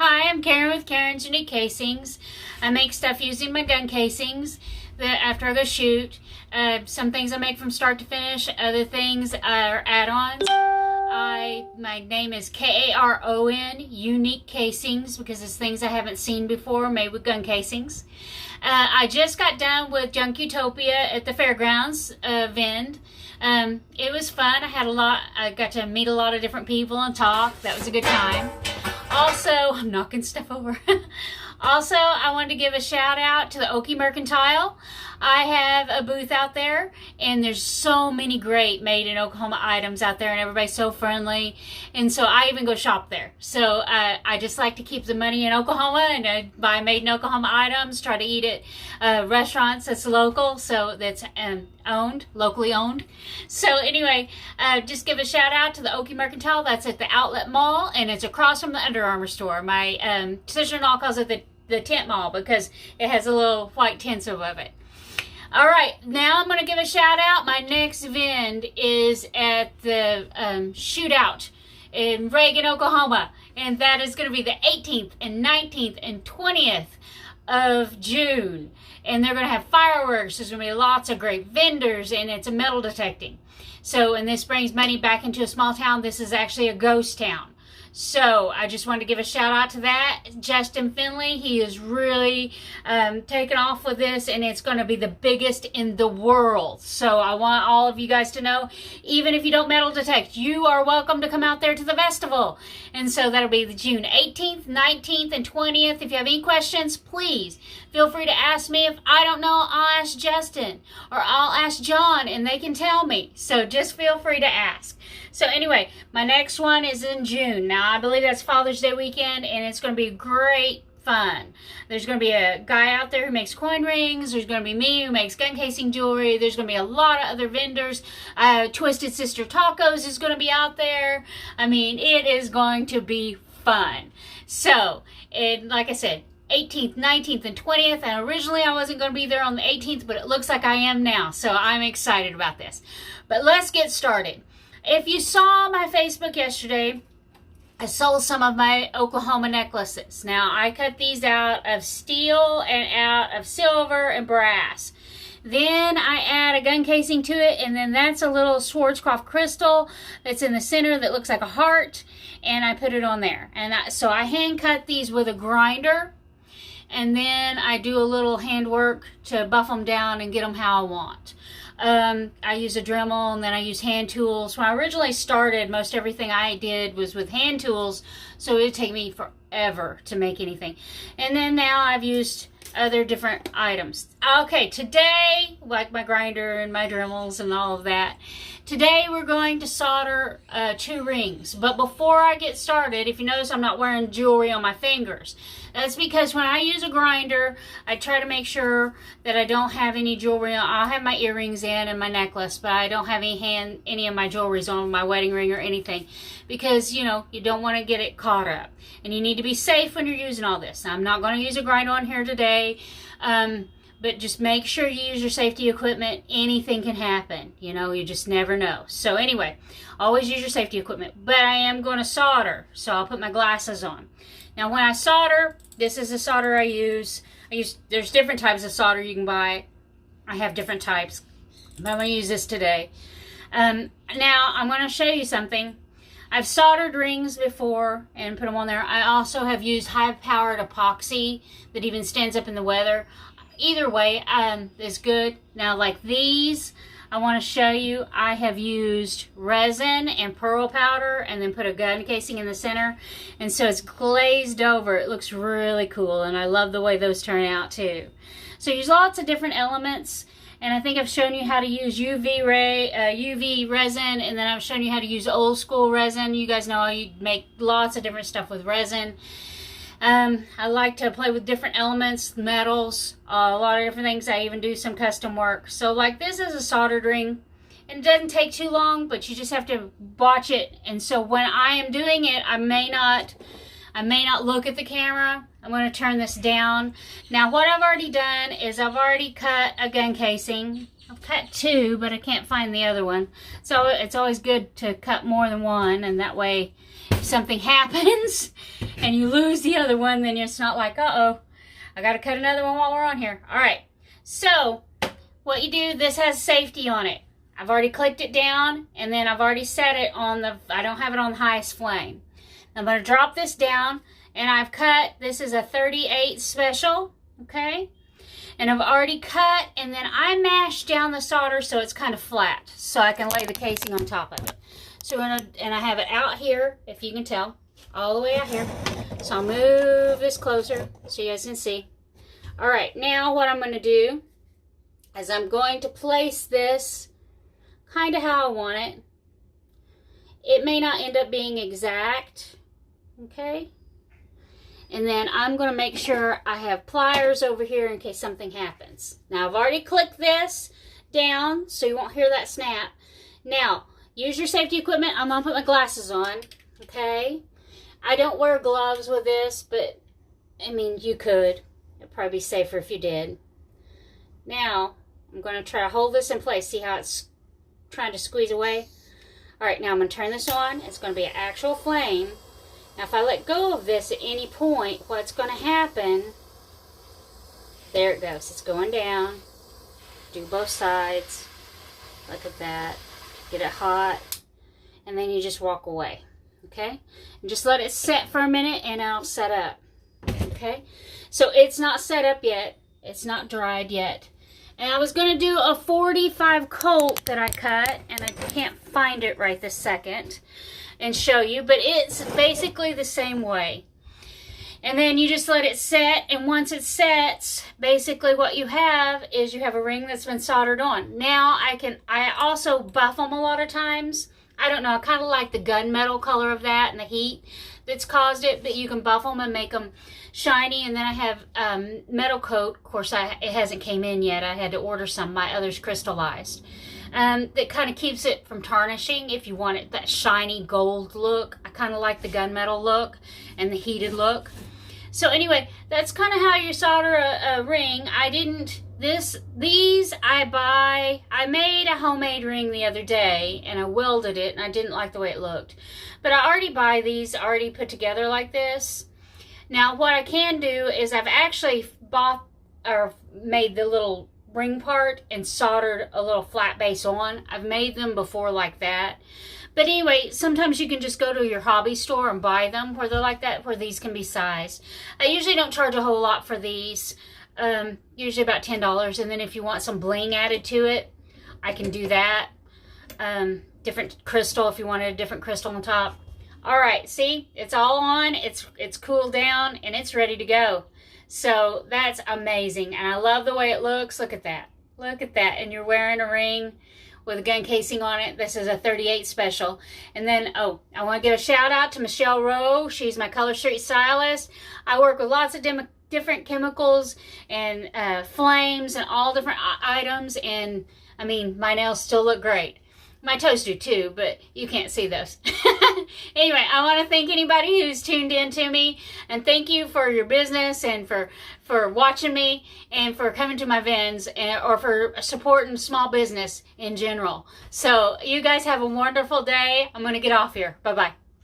Hi, I'm Karen with Karen's Unique Casings. I make stuff using my gun casings that after I go shoot. Some things I make from start to finish. Other things are add-ons. My name is Karon, Unique Casings, because it's things I haven't seen before made with gun casings. I just got done with Junk Utopia at the fairgrounds vend. It was fun. I got to meet a lot of different people and talk. That was a good time. Also, I'm knocking stuff over. Also, I wanted to give a shout out to the Okie Mercantile. I have a booth out there, and there's so many great made in Oklahoma items out there, and everybody's so friendly. And so I even go shop there. So I just like to keep the money in Oklahoma and buy made in Oklahoma items, try to eat at restaurants that's local, so that's locally owned. So anyway, just give a shout out to the Okie Mercantile. That's at the Outlet Mall, and it's across from the Under Armour store. My sister-in-law calls it the tent mall because it has a little white tents above it. All right, now I'm going to give a shout out. My next vend is at the shootout in Reagan, Oklahoma, and that is going to be the 18th and 19th and 20th of June. And they're going to have fireworks. There's going to be lots of great vendors, and it's a metal detecting. So, and this brings money back into a small town. This is actually a ghost town. So I just wanted to give a shout out to that. Justin Finley, he is really taking off with this, and it's going to be the biggest in the world. So I want all of you guys to know, even if you don't metal detect, you are welcome to come out there to the festival. And so that'll be the June 18th, 19th, and 20th. If you have any questions, please feel free to ask me. If I don't know, I'll ask Justin, or I'll ask John, and they can tell me. So just feel free to ask. So anyway, my next one is in June. Now, I believe that's Father's Day weekend, and it's going to be great fun. There's going to be a guy out there who makes coin rings. There's going to be me who makes gun casing jewelry. There's going to be a lot of other vendors. Twisted Sister Tacos is going to be out there. I mean, it is going to be fun. So, like I said, 18th, 19th, and 20th. And originally I wasn't going to be there on the 18th, but it looks like I am now. So I'm excited about this. But let's get started. If you saw my Facebook yesterday, I sold some of my Oklahoma necklaces. Now, I cut these out of steel and out of silver and brass. Then I add a gun casing to it, and then that's a little Schwarzkopf crystal that's in the center that looks like a heart, and I put it on there. And so I hand cut these with a grinder, and then I do a little handwork to buff them down and get them how I want. I use a Dremel, and then I use hand tools. When I originally started, most everything I did was with hand tools, so it would take me forever to make anything. And then now I've used other different items. Okay, today, like my grinder and my Dremels and all of that, today we're going to solder 2 rings. But before I get started, if you notice, I'm not wearing jewelry on my fingers. That's because when I use a grinder, I try to make sure that I don't have any jewelry on. I'll have my earrings in and my necklace, but I don't have any of my jewelries on, my wedding ring or anything, because, you know, you don't want to get it caught up. And you need to be safe when you're using all this. I'm not going to use a grinder on here today, but just make sure you use your safety equipment. Anything can happen. You know, you just never know. So anyway, always use your safety equipment. But I am going to solder, so I'll put my glasses on. Now, when I solder, this is the solder I use. There's different types of solder you can buy. I have different types, but I'm going to use this today. Now, I'm going to show you something. I've soldered rings before and put them on there. I also have used high-powered epoxy that even stands up in the weather. Either way, is good. Now, like these, I want to show you, I have used resin and pearl powder and then put a gun casing in the center. And so it's glazed over. It looks really cool, and I love the way those turn out too. So use lots of different elements. And I think I've shown you how to use UV resin, and then I've shown you how to use old school resin. You guys know I make lots of different stuff with resin. I like to play with different elements, metals, a lot of different things. I even do some custom work. So like this is a soldered ring, and it doesn't take too long, but you just have to watch it. And so when I am doing it, I may not look at the camera. I'm going to turn this down. Now what I've already done is I've already cut a gun casing. I've cut 2, but I can't find the other one. So it's always good to cut more than one, and that way if something happens and you lose the other one, then it's not like, uh-oh, I got to cut another one while we're on here. All right, so what you do, this has safety on it. I've already clicked it down, and then I've already set it on the, I don't have it on the highest flame. I'm going to drop this down, and I've cut, this is a 38 special, okay? And I've already cut, and then I mashed down the solder so it's kind of flat, so I can lay the casing on top of it. So and I have it out here, if you can tell, all the way out here. So I'll move this closer so you guys can see. All right, now what I'm going to do is I'm going to place this kind of how I want it. It may not end up being exact, okay? And then I'm going to make sure I have pliers over here in case something happens. Now, I've already clicked this down so you won't hear that snap. Now, use your safety equipment. I'm going to put my glasses on, okay? I don't wear gloves with this, but, I mean, you could. It'd probably be safer if you did. Now, I'm going to try to hold this in place. See how it's trying to squeeze away? All right, now I'm going to turn this on. It's going to be an actual flame. Now, if I let go of this at any point, what's going to happen, there it goes. It's going down. Do both sides. Look at that. Get it hot. And then you just walk away. Okay? And just let it set for a minute and it'll set up. Okay? So it's not set up yet. It's not dried yet. And I was going to do a 45 Colt that I cut, and I can't find it right this second and show you, but it's basically the same way. And then you just let it set, and once it sets, basically what you have is you have a ring that's been soldered on. Now I also buff them a lot of times. I don't know, I kind of like the gunmetal color of that and the heat that's caused it, but you can buff them and make them shiny. And then I have metal coat. Of course, it hasn't came in yet. I had to order some. My other's crystallized. That kind of keeps it from tarnishing if you want it that shiny gold look. I kind of like the gunmetal look and the heated look. So anyway, that's kind of how you solder a ring. I made a homemade ring the other day and I welded it and I didn't like the way it looked. But I already buy these already put together like this. Now what I can do is I've actually bought or made the little ring part and soldered a little flat base on. I've made them before like that. But anyway, sometimes you can just go to your hobby store and buy them where they're like that, where these can be sized. I usually don't charge a whole lot for these. Usually about $10. And then if you want some bling added to it, I can do that. Different crystal if you wanted a different crystal on top. All right, see, it's all on. It's cooled down and it's ready to go. So that's amazing. And I love the way it looks. Look at that. Look at that. And you're wearing a ring with a gun casing on it. This is a 38 special. And then, oh, I want to give a shout out to Michelle Rowe. She's my Color Street stylist. I work with lots of different chemicals and flames and all different items. And, I mean, my nails still look great. My toes do too, but you can't see those. Anyway, I want to thank anybody who's tuned in to me, and thank you for your business and for watching me and for coming to my vends or for supporting small business in general. So you guys have a wonderful day. I'm going to get off here. Bye-bye.